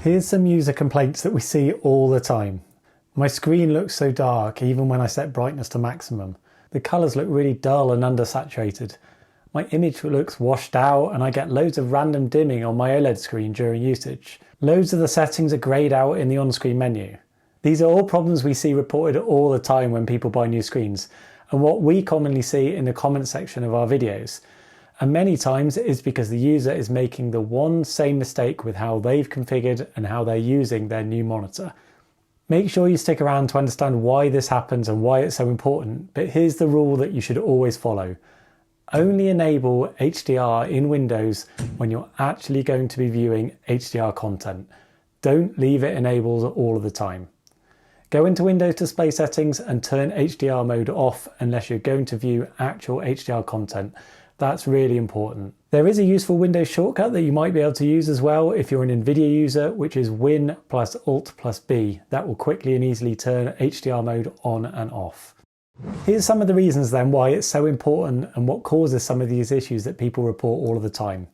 Here's some user complaints that we see all the time. My screen looks so dark even when I set brightness to maximum. The colours look really dull and undersaturated. My image looks washed out and I get loads of random dimming on my OLED screen during usage. Loads of the settings are greyed out in the on-screen menu. These are all problems we see reported all the time when people buy new screens, and what we commonly see in the comments section of our videos. And many times it is because the user is making the one same mistake with how they've configured and how they're using their new monitor. Make sure you stick around to understand why this happens and why it's so important, but here's the rule that you should always follow. Only enable HDR in Windows when you're actually going to be viewing HDR content. Don't leave it enabled all of the time. Go into Windows Display Settings and turn HDR mode off unless you're going to view actual HDR content. That's really important. There is a useful Windows shortcut that you might be able to use as well if you're an NVIDIA user, which is Win plus Alt plus B. That will quickly and easily turn HDR mode on and off. Here's some of the reasons then why it's so important and what causes some of these issues that people report all of the time.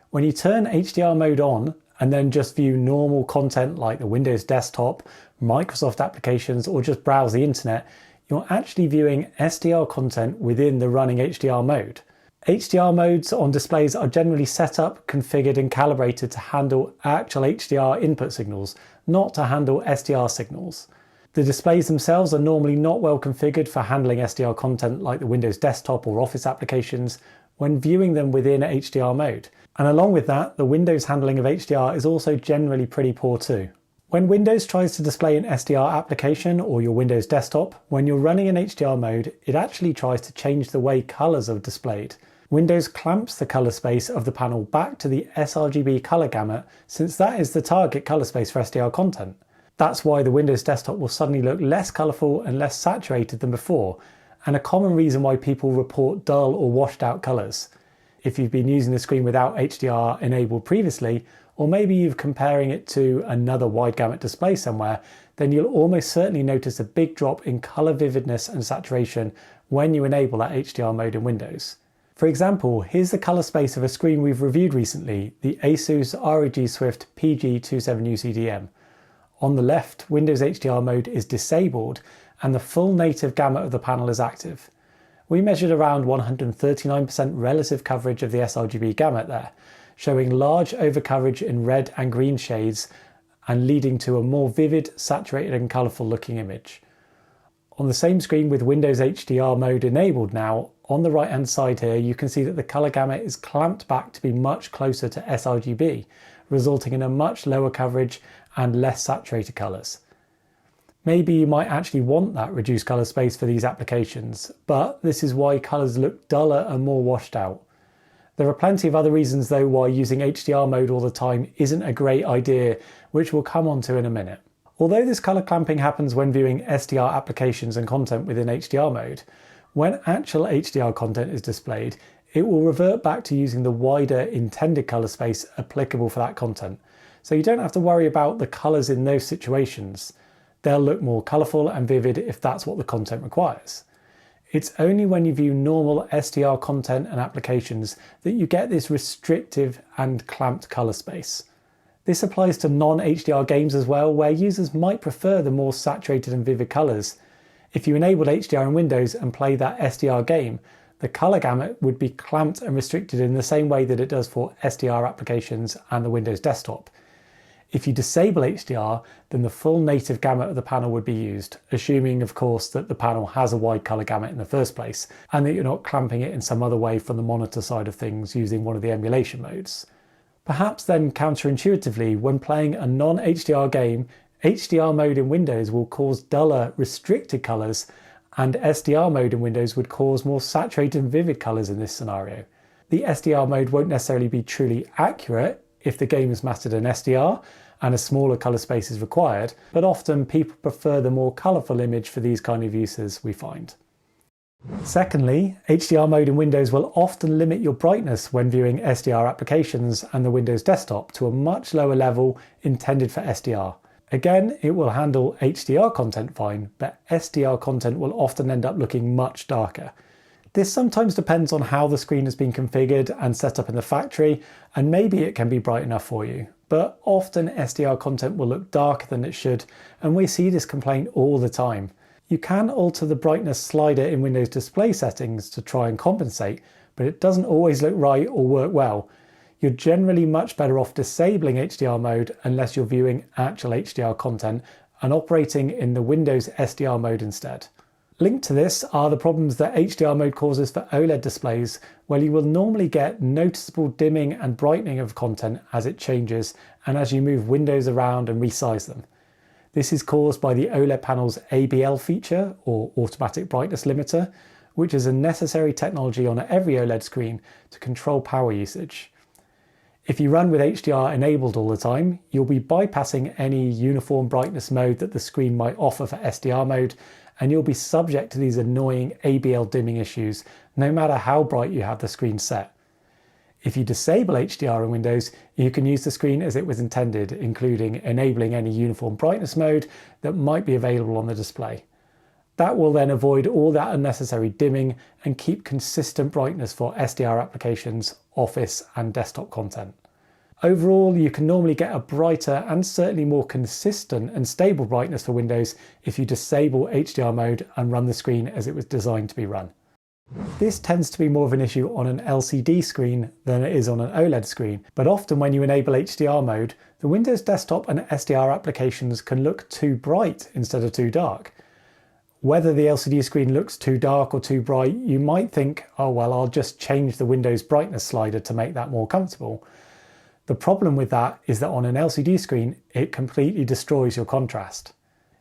When you turn HDR mode on and then just view normal content like the Windows desktop, Microsoft applications, or just browse the internet, you're actually viewing SDR content within the running HDR mode. HDR modes on displays are generally set up, configured and calibrated to handle actual HDR input signals, not to handle SDR signals. The displays themselves are normally not well configured for handling SDR content like the Windows desktop or Office applications when viewing them within HDR mode. And along with that, the Windows handling of HDR is also generally pretty poor too. When Windows tries to display an SDR application or your Windows desktop, when you're running in HDR mode, it actually tries to change the way colours are displayed. Windows clamps the colour space of the panel back to the sRGB colour gamut, since that is the target colour space for SDR content. That's why the Windows desktop will suddenly look less colourful and less saturated than before, and a common reason why people report dull or washed out colours. If you've been using the screen without HDR enabled previously, or maybe you're comparing it to another wide gamut display somewhere, then you'll almost certainly notice a big drop in colour vividness and saturation when you enable that HDR mode in Windows. For example, here's the colour space of a screen we've reviewed recently, the Asus ROG Swift PG27UCDM. On the left, Windows HDR mode is disabled and the full native gamut of the panel is active. We measured around 139% relative coverage of the sRGB gamut there, showing large overcoverage in red and green shades and leading to a more vivid, saturated and colourful looking image. On the same screen with Windows HDR mode enabled now, on the right hand side here you can see that the colour gamut is clamped back to be much closer to sRGB, resulting in a much lower coverage and less saturated colours. Maybe you might actually want that reduced colour space for these applications, but this is why colours look duller and more washed out. There are plenty of other reasons though why using HDR mode all the time isn't a great idea, which we'll come on to in a minute. Although this colour clamping happens when viewing SDR applications and content within HDR mode, when actual HDR content is displayed, it will revert back to using the wider intended colour space applicable for that content. So you don't have to worry about the colours in those situations. They'll look more colourful and vivid if that's what the content requires. It's only when you view normal SDR content and applications that you get this restrictive and clamped colour space. This applies to non-HDR games as well, where users might prefer the more saturated and vivid colours. If you enabled HDR in Windows and play that SDR game, the colour gamut would be clamped and restricted in the same way that it does for SDR applications and the Windows desktop. If you disable HDR, then the full native gamut of the panel would be used, assuming of course that the panel has a wide colour gamut in the first place, and that you're not clamping it in some other way from the monitor side of things using one of the emulation modes. Perhaps then counterintuitively, when playing a non-HDR game, HDR mode in Windows will cause duller, restricted colours, and SDR mode in Windows would cause more saturated and vivid colours in this scenario. The SDR mode won't necessarily be truly accurate if the game is mastered in SDR and a smaller colour space is required, but often people prefer the more colourful image for these kind of uses, we find. Secondly, HDR mode in Windows will often limit your brightness when viewing SDR applications and the Windows desktop to a much lower level intended for SDR. Again, it will handle HDR content fine, but SDR content will often end up looking much darker. This sometimes depends on how the screen has been configured and set up in the factory, and maybe it can be bright enough for you. But often SDR content will look darker than it should, and we see this complaint all the time. You can alter the brightness slider in Windows display settings to try and compensate, but it doesn't always look right or work well. You're generally much better off disabling HDR mode unless you're viewing actual HDR content and operating in the Windows SDR mode instead. Linked to this are the problems that HDR mode causes for OLED displays, where you will normally get noticeable dimming and brightening of content as it changes and as you move windows around and resize them. This is caused by the OLED panel's ABL feature, or automatic brightness limiter, which is a necessary technology on every OLED screen to control power usage. If you run with HDR enabled all the time, you'll be bypassing any uniform brightness mode that the screen might offer for SDR mode, and you'll be subject to these annoying ABL dimming issues no matter how bright you have the screen set. If you disable HDR in Windows, you can use the screen as it was intended, including enabling any uniform brightness mode that might be available on the display. That will then avoid all that unnecessary dimming and keep consistent brightness for SDR applications, office and desktop content. Overall, you can normally get a brighter and certainly more consistent and stable brightness for Windows if you disable HDR mode and run the screen as it was designed to be run. This tends to be more of an issue on an LCD screen than it is on an OLED screen, but often when you enable HDR mode, the Windows desktop and SDR applications can look too bright instead of too dark. Whether the LCD screen looks too dark or too bright, you might think, oh well, I'll just change the Windows brightness slider to make that more comfortable. The problem with that is that on an LCD screen, it completely destroys your contrast.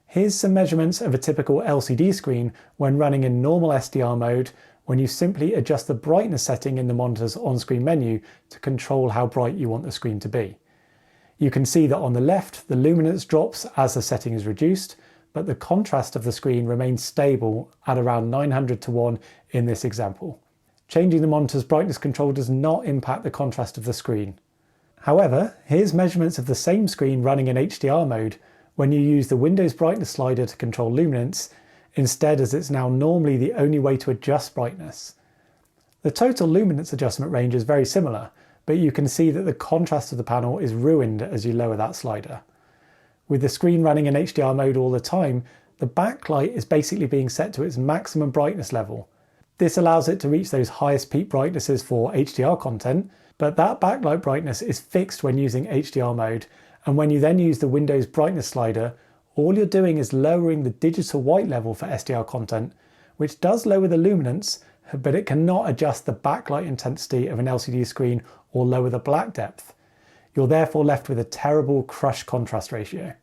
Here's some measurements of a typical LCD screen when running in normal SDR mode, when you simply adjust the brightness setting in the monitor's on-screen menu to control how bright you want the screen to be. You can see that on the left, the luminance drops as the setting is reduced, but the contrast of the screen remains stable at around 900 to 1 in this example. Changing the monitor's brightness control does not impact the contrast of the screen. However, here's measurements of the same screen running in HDR mode when you use the Windows brightness slider to control luminance, instead, as it's now normally the only way to adjust brightness. The total luminance adjustment range is very similar, but you can see that the contrast of the panel is ruined as you lower that slider. With the screen running in HDR mode all the time, the backlight is basically being set to its maximum brightness level. This allows it to reach those highest peak brightnesses for HDR content, but that backlight brightness is fixed when using HDR mode, and when you then use the Windows brightness slider, all you're doing is lowering the digital white level for SDR content, which does lower the luminance, but it cannot adjust the backlight intensity of an LCD screen or lower the black depth. You're therefore left with a terrible crush contrast ratio.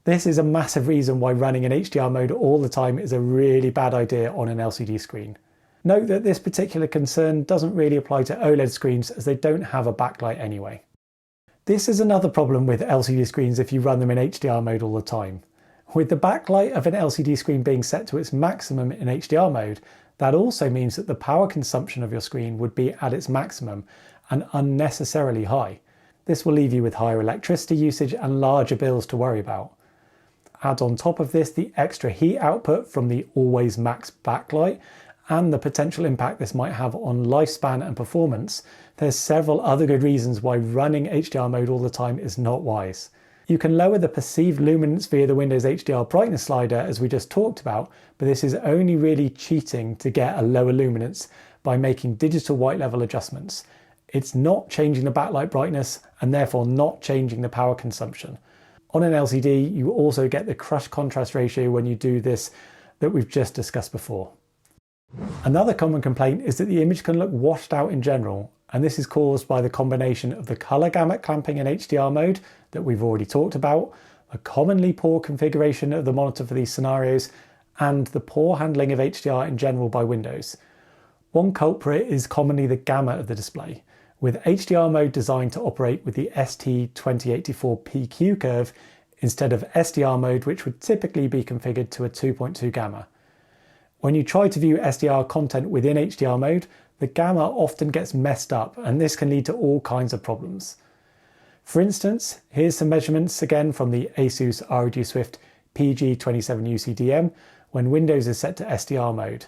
This is a massive reason why running in HDR mode all the time is a really bad idea on an LCD screen. Note that this particular concern doesn't really apply to OLED screens as they don't have a backlight anyway. This is another problem with LCD screens if you run them in HDR mode all the time. With the backlight of an LCD screen being set to its maximum in HDR mode, that also means that the power consumption of your screen would be at its maximum and unnecessarily high. This will leave you with higher electricity usage and larger bills to worry about. Add on top of this the extra heat output from the always max backlight and the potential impact this might have on lifespan and performance. There's several other good reasons why running HDR mode all the time is not wise. You can lower the perceived luminance via the Windows HDR brightness slider as we just talked about, but this is only really cheating to get a lower luminance by making digital white level adjustments. It's not changing the backlight brightness and therefore not changing the power consumption. On an LCD, you also get the crush contrast ratio when you do this that we've just discussed before. Another common complaint is that the image can look washed out in general, and this is caused by the combination of the colour gamut clamping in HDR mode that we've already talked about, a commonly poor configuration of the monitor for these scenarios, and the poor handling of HDR in general by Windows. One culprit is commonly the gamut of the display, with HDR mode designed to operate with the ST2084 PQ curve instead of SDR mode, which would typically be configured to a 2.2 gamma. When you try to view SDR content within HDR mode, the gamma often gets messed up, and this can lead to all kinds of problems. For instance, here's some measurements again from the ASUS ROG Swift PG27UCDM when Windows is set to SDR mode.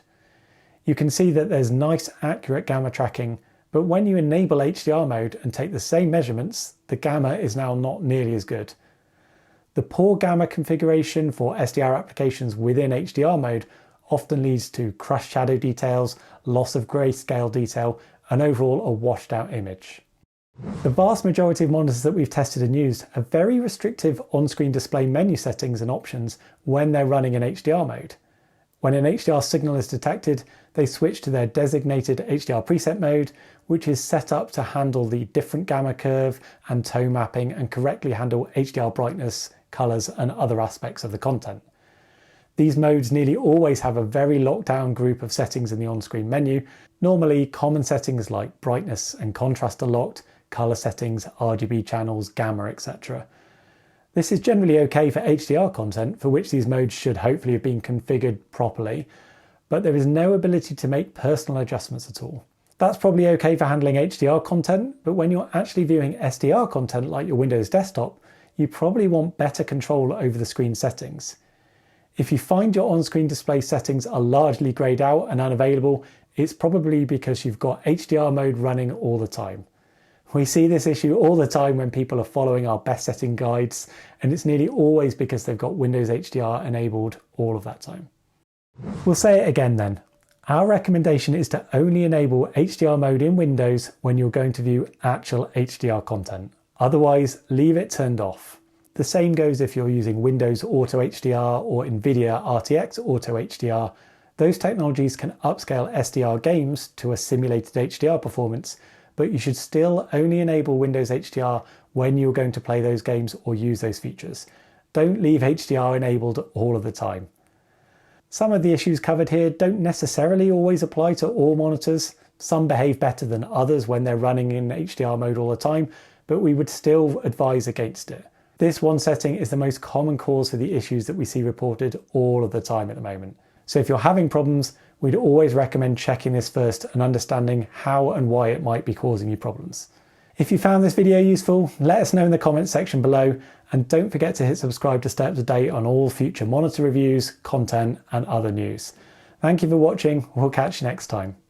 You can see that there's nice accurate gamma tracking, but when you enable HDR mode and take the same measurements, the gamma is now not nearly as good. The poor gamma configuration for SDR applications within HDR mode often leads to crushed shadow details, loss of grayscale detail, and overall a washed out image. The vast majority of monitors that we've tested and used have very restrictive on-screen display menu settings and options when they're running in HDR mode. When an HDR signal is detected, they switch to their designated HDR preset mode, which is set up to handle the different gamma curve and tone mapping and correctly handle HDR brightness, colors, and other aspects of the content. These modes nearly always have a very locked down group of settings in the on-screen menu. Normally, common settings like brightness and contrast are locked, color settings, RGB channels, gamma, etc. This is generally okay for HDR content, for which these modes should hopefully have been configured properly, but there is no ability to make personal adjustments at all. That's probably okay for handling HDR content, but when you're actually viewing SDR content like your Windows desktop, you probably want better control over the screen settings. If you find your on-screen display settings are largely grayed out and unavailable, it's probably because you've got HDR mode running all the time. We see this issue all the time when people are following our best setting guides, and it's nearly always because they've got Windows HDR enabled all of that time. We'll say it again then. Our recommendation is to only enable HDR mode in Windows when you're going to view actual HDR content. Otherwise, leave it turned off. The same goes if you're using Windows Auto HDR or NVIDIA RTX Auto HDR. Those technologies can upscale SDR games to a simulated HDR performance, but you should still only enable Windows HDR when you're going to play those games or use those features. Don't leave HDR enabled all of the time. Some of the issues covered here don't necessarily always apply to all monitors. Some behave better than others when they're running in HDR mode all the time, but we would still advise against it. This one setting is the most common cause for the issues that we see reported all of the time at the moment. So if you're having problems, we'd always recommend checking this first and understanding how and why it might be causing you problems. If you found this video useful, let us know in the comments section below, and don't forget to hit subscribe to stay up to date on all future monitor reviews, content, and other news. Thank you for watching. We'll catch you next time.